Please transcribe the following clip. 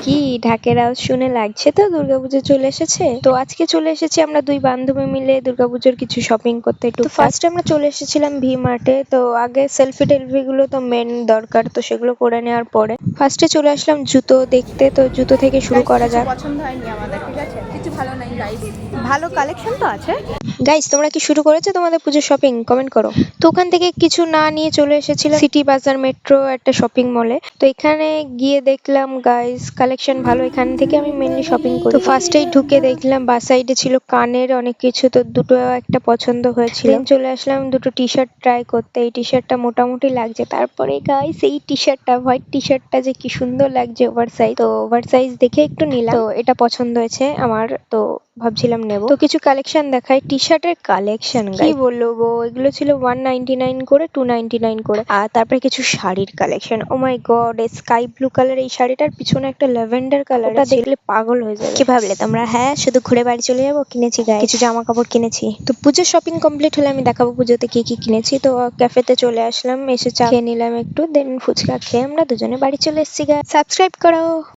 কি ঢাকের আওয়াজ শুনে লাগছে তো দুর্গাপুজো চলে এসেছে। তো আজকে চলে এসেছি আমরা দুই বান্ধবী মিলে দুর্গাপুজোর কিছু শপিং করতে। একটু ফার্স্ট আমরা চলে এসেছিলাম ভি মার্টে। তো আগে সেলফি টেলফি গুলো তো মেন দরকার, তো সেগুলো করে নেওয়ার পরে ফার্স্টে চলে আসলাম জুতো দেখতে। তো জুতো থেকে শুরু করা যাক। পছন্দ হয়নি আমাদের, ঠিক আছে, কিছু ভালো নাই গাইস। ভালো কালেকশন তো আছে। গাইস তোমরা কি শুরু করেছো তোমাদের পুজোর শপিং? কমেন্ট করো। তো ওখান থেকে কিছু না নিয়ে চলে এসেছিলাম সিটি বাজার মেট্রো একটা শপিং মলে। তো এখানে গিয়ে দেখলাম গাইস কালেকশন ভালো, এখান থেকে আমি মেনলি শপিং করি। তো ফার্স্টেই ঢুকে দেখলাম বা সাইডে ছিল কানের অনেক কিছু, তো দুটো একটা পছন্দ হয়েছিল। Then চলে আসলাম দুটো টি শার্ট ট্রাই করতে। এই টি শার্টটা মোটামুটি লাগছে। তারপরে গাইস এই টি শার্টটা, হোয়াইট টি শার্টটা যে কি সুন্দর লাগছে ওভার সাইজ, তো ওভার সাইজ দেখে একটু নিলাম। তো এটা পছন্দ হয়েছে আমার, তো ভাবছিলাম নেব। তো কিছু কালেকশন দেখাই, টি শার্টের কালেকশন কি বলবো, এগুলো ছিল 199 করে 299 করে। আর তারপরে কিছু শাড়ির কালেকশন, ও মাই গড, স্কাই ব্লু কালার এই শাড়িটার পিছনে একটা ল্যাভেন্ডার কালার, ওটা দেখলে পাগল হয়ে যাবে। কি ভাবলে তোমরা? হ্যাঁ, শুধু ঘুরে বাড়ি চলে যাবো? কিনেছি গায়ে কিছু জামা কাপড় কিনেছি। তো পুজোর শপিং কমপ্লিট হলে আমি দেখাবো পুজোতে কি কি কিনেছি। তো ক্যাফেতে চলে আসলাম, এসে চা খেয়ে নিলাম একটু, দেন ফুচকা খেয়ে আমরা দুজনে বাড়ি চলে এসেছি। সাবস্ক্রাইব করো।